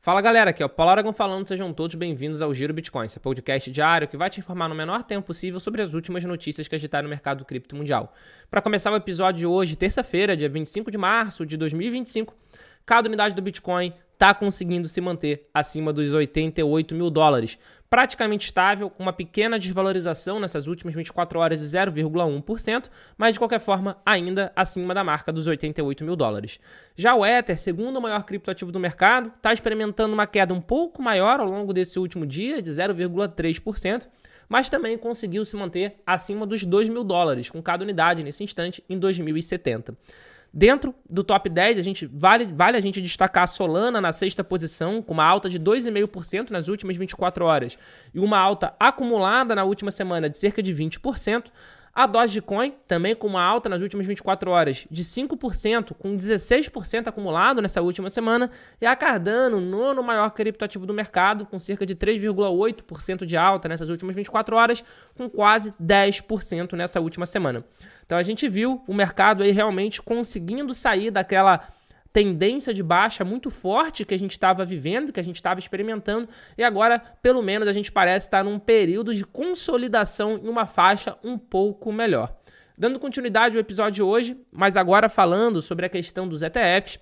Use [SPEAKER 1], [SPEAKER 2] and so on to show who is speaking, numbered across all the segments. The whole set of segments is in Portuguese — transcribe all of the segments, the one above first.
[SPEAKER 1] Fala galera, aqui é o Paulo Aragão falando, sejam todos bem-vindos ao Giro Bitcoin, esse podcast diário que vai te informar no menor tempo possível sobre as últimas notícias que agitaram o mercado cripto mundial. Para começar o episódio de hoje, terça-feira, dia 25 de março de 2025, cada unidade do Bitcoin está conseguindo se manter acima dos 88 mil dólares, praticamente estável, com uma pequena desvalorização nessas últimas 24 horas de 0,1%, mas de qualquer forma ainda acima da marca dos 88 mil dólares. Já o Ether, segundo maior criptoativo do mercado, está experimentando uma queda um pouco maior ao longo desse último dia, de 0,3%, mas também conseguiu se manter acima dos 2 mil dólares, com cada unidade nesse instante em 2070. Dentro do top 10, vale a gente destacar a Solana na sexta posição, com uma alta de 2,5% nas últimas 24 horas e uma alta acumulada na última semana de cerca de 20%. A Dogecoin, também com uma alta nas últimas 24 horas de 5%, com 16% acumulado nessa última semana. E a Cardano, nono maior criptoativo do mercado, com cerca de 3,8% de alta nessas últimas 24 horas, com quase 10% nessa última semana. Então a gente viu o mercado aí realmente conseguindo sair daquela tendência de baixa muito forte que a gente estava vivendo, que a gente estava experimentando, e agora, pelo menos, a gente parece estar num período de consolidação em uma faixa um pouco melhor. Dando continuidade ao episódio de hoje, mas agora falando sobre a questão dos ETFs,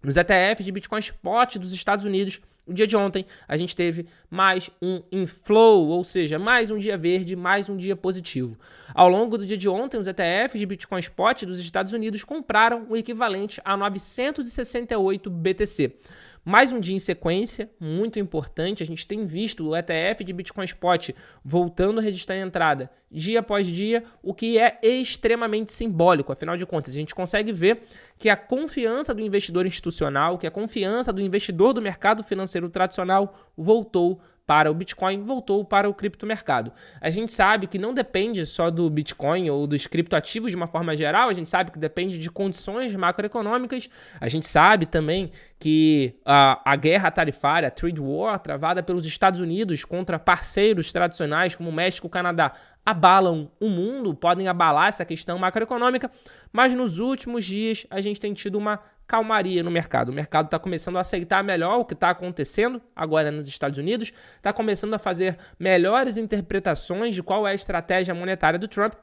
[SPEAKER 1] nos ETFs de Bitcoin Spot dos Estados Unidos, no dia de ontem, a gente teve mais um inflow, ou seja, mais um dia verde, mais um dia positivo. Ao longo do dia de ontem, os ETFs de Bitcoin Spot dos Estados Unidos compraram o equivalente a 968 BTC. Mais um dia em sequência, muito importante, a gente tem visto o ETF de Bitcoin Spot voltando a registrar a entrada dia após dia, o que é extremamente simbólico. Afinal de contas, a gente consegue ver que a confiança do investidor institucional, que a confiança do investidor do mercado financeiro tradicional voltou para o Bitcoin, voltou para o criptomercado. A gente sabe que não depende só do Bitcoin ou dos criptoativos de uma forma geral, a gente sabe que depende de condições macroeconômicas, a gente sabe também que a guerra tarifária, a trade war, travada pelos Estados Unidos contra parceiros tradicionais como o México e o Canadá, abalam o mundo, podem abalar essa questão macroeconômica, mas nos últimos dias a gente tem tido uma calmaria no mercado. O mercado está começando a aceitar melhor o que está acontecendo agora nos Estados Unidos, está começando a fazer melhores interpretações de qual é a estratégia monetária do Trump.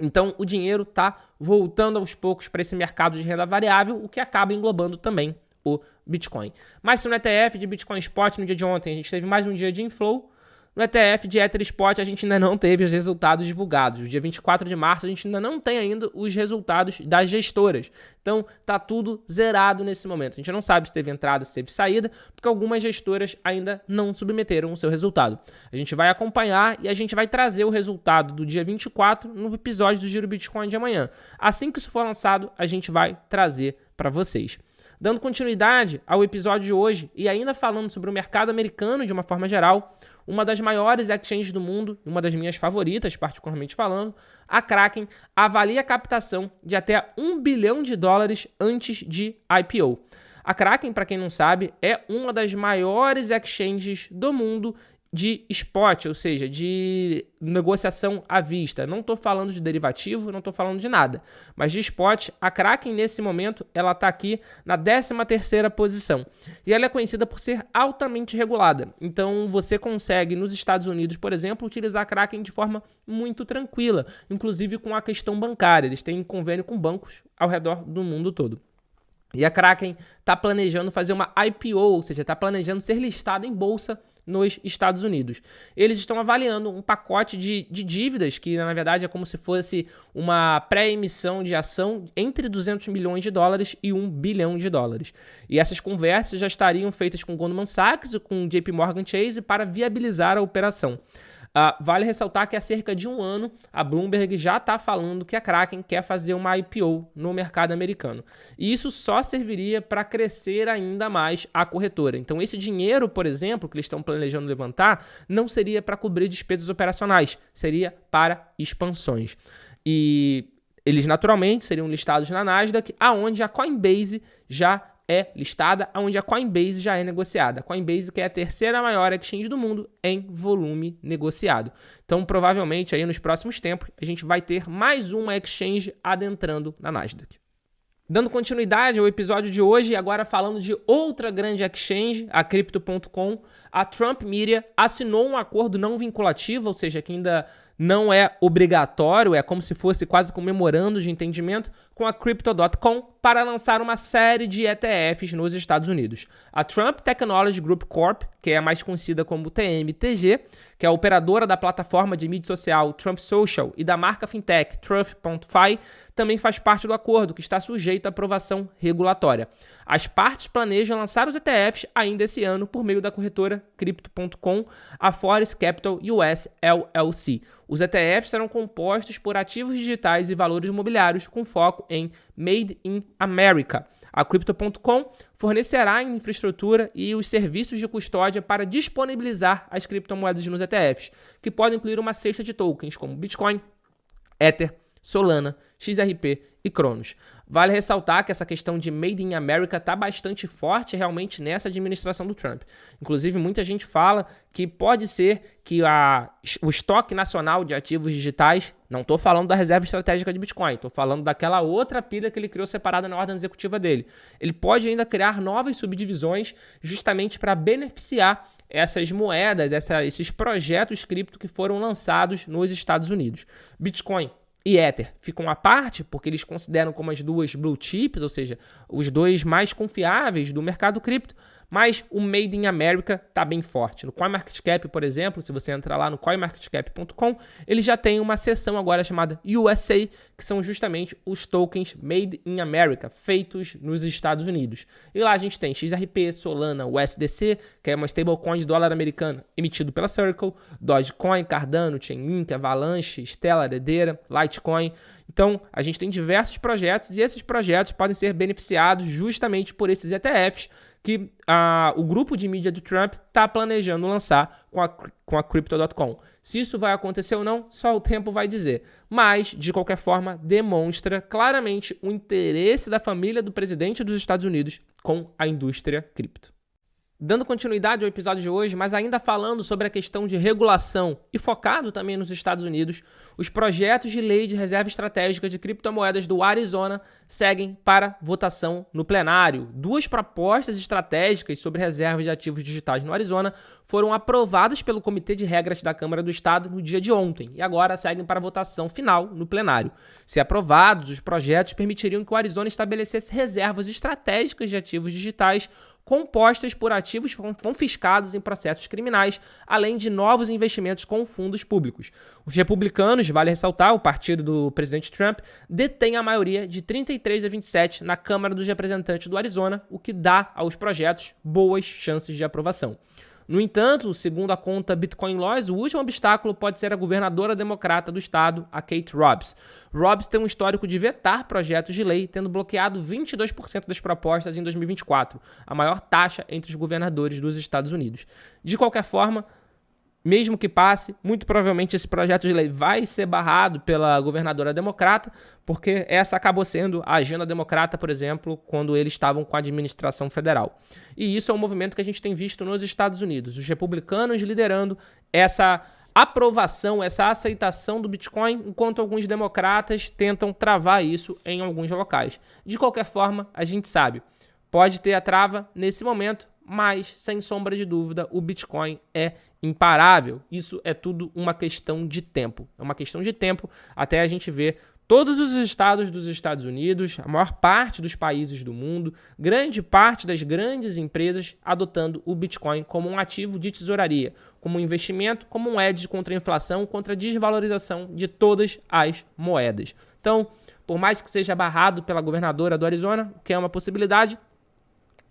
[SPEAKER 1] Então, o dinheiro está voltando aos poucos para esse mercado de renda variável, o que acaba englobando também o Bitcoin. Mas se no ETF de Bitcoin Spot no dia de ontem a gente teve mais um dia de inflow, no ETF de Ether Spot a gente ainda não teve os resultados divulgados. No dia 24 de março a gente ainda não tem ainda os resultados das gestoras. Então tá tudo zerado nesse momento. A gente não sabe se teve entrada, se teve saída, porque algumas gestoras ainda não submeteram o seu resultado. A gente vai acompanhar e a gente vai trazer o resultado do dia 24 no episódio do Giro Bitcoin de amanhã. Assim que isso for lançado, a gente vai trazer para vocês. Dando continuidade ao episódio de hoje e ainda falando sobre o mercado americano de uma forma geral, uma das maiores exchanges do mundo, uma das minhas favoritas, particularmente falando, a Kraken avalia a captação de até $1 bilhão antes de IPO. A Kraken, para quem não sabe, é uma das maiores exchanges do mundo de spot, ou seja, de negociação à vista. Não estou falando de derivativo, não estou falando de nada. Mas de spot, a Kraken nesse momento, ela está aqui na 13ª posição. E ela é conhecida por ser altamente regulada. Então você consegue, nos Estados Unidos, por exemplo, utilizar a Kraken de forma muito tranquila. Inclusive com a questão bancária. Eles têm convênio com bancos ao redor do mundo todo. E a Kraken está planejando fazer uma IPO, ou seja, está planejando ser listada em bolsa nos Estados Unidos. Eles estão avaliando um pacote de dívidas, que na verdade é como se fosse uma pré-emissão de ação entre $200 milhões e $1 bilhão. E essas conversas já estariam feitas com Goldman Sachs e com JP Morgan Chase para viabilizar a operação. Vale ressaltar que há cerca de um ano a Bloomberg já está falando que a Kraken quer fazer uma IPO no mercado americano. E isso só serviria para crescer ainda mais a corretora. Então esse dinheiro, por exemplo, que eles estão planejando levantar, não seria para cobrir despesas operacionais, seria para expansões. E eles naturalmente seriam listados na Nasdaq, aonde a Coinbase já é listada, onde a Coinbase já é negociada. A Coinbase que é a terceira maior exchange do mundo em volume negociado. Então, provavelmente, aí nos próximos tempos, a gente vai ter mais uma exchange adentrando na Nasdaq. Dando continuidade ao episódio de hoje, agora falando de outra grande exchange, a Crypto.com, a Trump Media assinou um acordo não vinculativo, ou seja, que ainda não é obrigatório, é como se fosse quase um memorando de entendimento, com a Crypto.com para lançar uma série de ETFs nos Estados Unidos. A Trump Technology Group Corp, que é mais conhecida como TMTG, que é a operadora da plataforma de mídia social Trump Social e da marca fintech Trump.fi, também faz parte do acordo, que está sujeito à aprovação regulatória. As partes planejam lançar os ETFs ainda esse ano por meio da corretora Crypto.com, a Forest Capital US LLC. Os ETFs serão compostos por ativos digitais e valores imobiliários com foco em Made in America. A Crypto.com fornecerá a infraestrutura e os serviços de custódia para disponibilizar as criptomoedas nos ETFs, que podem incluir uma cesta de tokens como Bitcoin, Ether, Solana, XRP e Cronos. Vale ressaltar que essa questão de Made in America está bastante forte realmente nessa administração do Trump. Inclusive, muita gente fala que pode ser que o estoque nacional de ativos digitais, não estou falando da reserva estratégica de Bitcoin, estou falando daquela outra pilha que ele criou separada na ordem executiva dele. Ele pode ainda criar novas subdivisões justamente para beneficiar essas moedas, esses projetos cripto que foram lançados nos Estados Unidos. Bitcoin e Ether ficam à parte porque eles consideram como as duas blue chips, ou seja, os dois mais confiáveis do mercado cripto, mas o Made in America está bem forte. No CoinMarketCap, por exemplo, se você entrar lá no coinmarketcap.com, ele já tem uma seção agora chamada USA, que são justamente os tokens Made in America, feitos nos Estados Unidos. E lá a gente tem XRP, Solana, USDC, que é uma stablecoin de dólar americano emitido pela Circle, Dogecoin, Cardano, Chainlink, Avalanche, Stellar, Hedera, Litecoin. Então, a gente tem diversos projetos e esses projetos podem ser beneficiados justamente por esses ETFs que o grupo de mídia do Trump está planejando lançar com a Crypto.com. Se isso vai acontecer ou não, só o tempo vai dizer. Mas, de qualquer forma, demonstra claramente o interesse da família do presidente dos Estados Unidos com a indústria cripto. Dando continuidade ao episódio de hoje, mas ainda falando sobre a questão de regulação e focado também nos Estados Unidos, os projetos de lei de reserva estratégica de criptomoedas do Arizona seguem para votação no plenário. 2 propostas estratégicas sobre reservas de ativos digitais no Arizona foram aprovadas pelo Comitê de Regras da Câmara do Estado no dia de ontem e agora seguem para votação final no plenário. Se aprovados, os projetos permitiriam que o Arizona estabelecesse reservas estratégicas de ativos digitais compostas por ativos confiscados em processos criminais, além de novos investimentos com fundos públicos. Os republicanos, vale ressaltar, o partido do presidente Trump, detém a maioria de 33 a 27 na Câmara dos Representantes do Arizona, o que dá aos projetos boas chances de aprovação. No entanto, segundo a conta Bitcoin Laws, o último obstáculo pode ser a governadora democrata do estado, a Kate Robbs. Robbs tem um histórico de vetar projetos de lei, tendo bloqueado 22% das propostas em 2024, a maior taxa entre os governadores dos Estados Unidos. De qualquer forma, mesmo que passe, muito provavelmente esse projeto de lei vai ser barrado pela governadora democrata, porque essa acabou sendo a agenda democrata, por exemplo, quando eles estavam com a administração federal. E isso é um movimento que a gente tem visto nos Estados Unidos, os republicanos liderando essa aprovação, essa aceitação do Bitcoin, enquanto alguns democratas tentam travar isso em alguns locais. De qualquer forma, a gente sabe, pode ter a trava nesse momento, mas, sem sombra de dúvida, o Bitcoin é imparável. Isso é tudo uma questão de tempo. É uma questão de tempo até a gente ver todos os estados dos Estados Unidos, a maior parte dos países do mundo, grande parte das grandes empresas adotando o Bitcoin como um ativo de tesouraria, como um investimento, como um hedge contra a inflação, contra a desvalorização de todas as moedas. Então, por mais que seja barrado pela governadora do Arizona, que é uma possibilidade,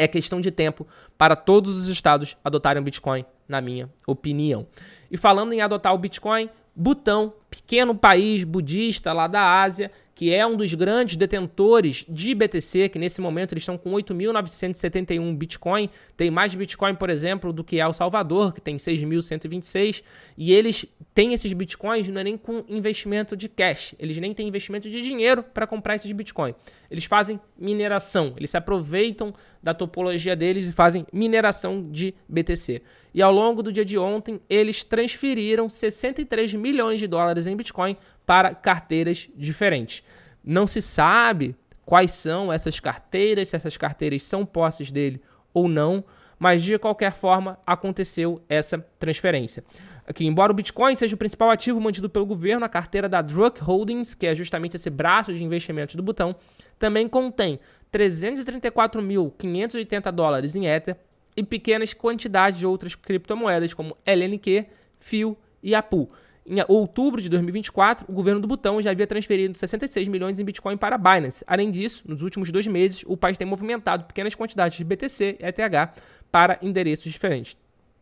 [SPEAKER 1] é questão de tempo para todos os estados adotarem o Bitcoin, na minha opinião. E falando em adotar o Bitcoin, Butão, pequeno país budista lá da Ásia, que é um dos grandes detentores de BTC, que nesse momento eles estão com 8.971 Bitcoin, tem mais Bitcoin, por exemplo, do que El Salvador, que tem 6.126, e eles têm esses Bitcoins não é nem com investimento de cash, eles nem têm investimento de dinheiro para comprar esses Bitcoin. Eles fazem mineração, eles se aproveitam da topologia deles e fazem mineração de BTC. E ao longo do dia de ontem, eles transferiram 63 milhões de dólares em Bitcoin para carteiras diferentes. Não se sabe quais são essas carteiras, se essas carteiras são posses dele ou não, mas de qualquer forma aconteceu essa transferência. Aqui, embora o Bitcoin seja o principal ativo mantido pelo governo, a carteira da Druk Holdings, que é justamente esse braço de investimentos do Butão, também contém $334.580 em Ether e pequenas quantidades de outras criptomoedas, como LNQ, FIO e APU. Em outubro de 2024, o governo do Butão já havia transferido 66 milhões em Bitcoin para a Binance. Além disso, nos últimos 2 meses, o país tem movimentado pequenas quantidades de BTC e ETH para endereços diferentes.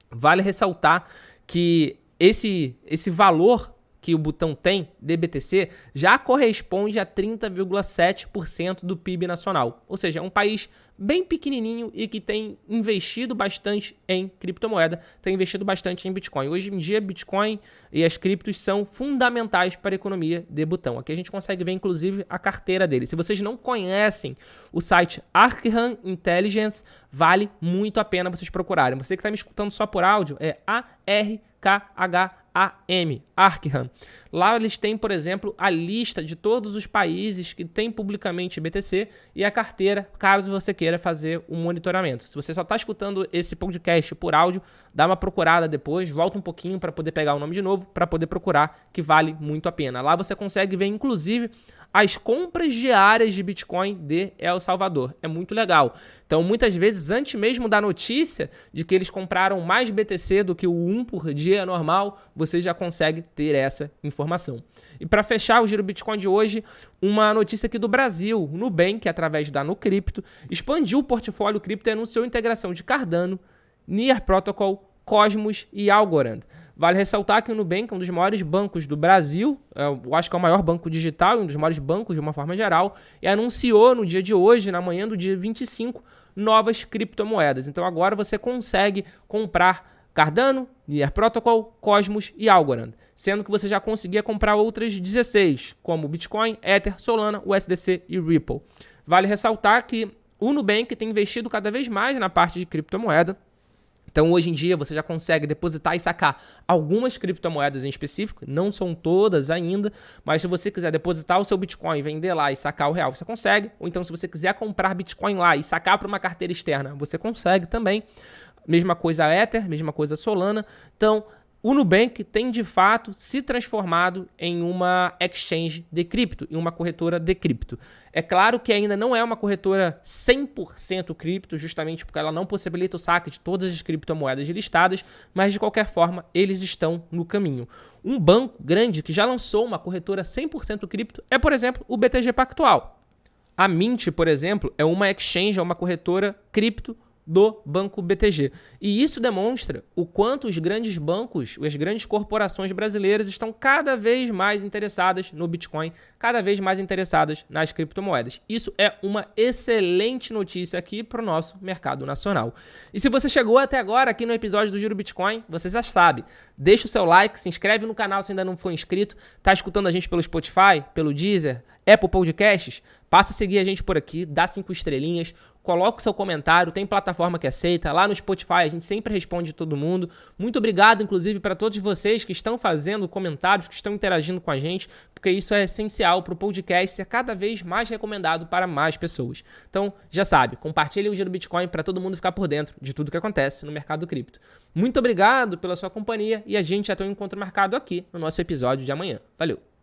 [SPEAKER 1] Vale ressaltar que esse valor que o Butão tem de BTC já corresponde a 30,7% do PIB nacional. Ou seja, é um país bem pequenininho e que tem investido bastante em criptomoeda, tem investido bastante em Bitcoin. Hoje em dia, Bitcoin e as criptos são fundamentais para a economia de Butão. Aqui a gente consegue ver, inclusive, a carteira dele. Se vocês não conhecem o site Arkham Intelligence, vale muito a pena vocês procurarem. Você que está me escutando só por áudio, é Arkham. Lá eles têm, por exemplo, a lista de todos os países que têm publicamente BTC e a carteira, caso você queira fazer um monitoramento. Se você só está escutando esse podcast por áudio, dá uma procurada depois, volta um pouquinho para poder pegar o nome de novo, para poder procurar, que vale muito a pena. Lá você consegue ver, inclusive, as compras diárias de Bitcoin de El Salvador. É muito legal. Então, muitas vezes, antes mesmo da notícia de que eles compraram mais BTC do que o 1 por dia normal, você já consegue ter essa informação. E para fechar o Giro Bitcoin de hoje, uma notícia aqui do Brasil. O Nubank, através da Nucrypto, expandiu o portfólio cripto e anunciou integração de Cardano, Near Protocol, Cosmos e Algorand. Vale ressaltar que o Nubank é um dos maiores bancos do Brasil, eu acho que é o maior banco digital, um dos maiores bancos de uma forma geral, e anunciou no dia de hoje, na manhã do dia 25, novas criptomoedas. Então agora você consegue comprar Cardano, Near Protocol, Cosmos e Algorand, sendo que você já conseguia comprar outras 16, como Bitcoin, Ether, Solana, USDC e Ripple. Vale ressaltar que o Nubank tem investido cada vez mais na parte de criptomoeda. Então, hoje em dia, você já consegue depositar e sacar algumas criptomoedas em específico, não são todas ainda, mas se você quiser depositar o seu Bitcoin, vender lá e sacar o real, você consegue. Ou então, se você quiser comprar Bitcoin lá e sacar para uma carteira externa, você consegue também. Mesma coisa a Ether, mesma coisa a Solana. Então, o Nubank tem, de fato, se transformado em uma exchange de cripto, em uma corretora de cripto. É claro que ainda não é uma corretora 100% cripto, justamente porque ela não possibilita o saque de todas as criptomoedas listadas, mas, de qualquer forma, eles estão no caminho. Um banco grande que já lançou uma corretora 100% cripto é, por exemplo, o BTG Pactual. A Mint, por exemplo, é uma exchange, é uma corretora cripto do Banco BTG. E isso demonstra o quanto os grandes bancos, as grandes corporações brasileiras estão cada vez mais interessadas no Bitcoin, cada vez mais interessadas nas criptomoedas. Isso é uma excelente notícia aqui para o nosso mercado nacional. E se você chegou até agora aqui no episódio do Giro Bitcoin, você já sabe, deixa o seu like, se inscreve no canal se ainda não for inscrito, está escutando a gente pelo Spotify, pelo Deezer, Apple Podcasts, passa a seguir a gente por aqui, dá 5 estrelinhas, coloca o seu comentário, tem plataforma que aceita, lá no Spotify a gente sempre responde todo mundo. Muito obrigado, inclusive, para todos vocês que estão fazendo comentários, que estão interagindo com a gente, porque isso é essencial para o podcast ser cada vez mais recomendado para mais pessoas. Então, já sabe, compartilhe o Giro Bitcoin para todo mundo ficar por dentro de tudo que acontece no mercado cripto. Muito obrigado pela sua companhia e a gente já tem um encontro marcado aqui no nosso episódio de amanhã. Valeu!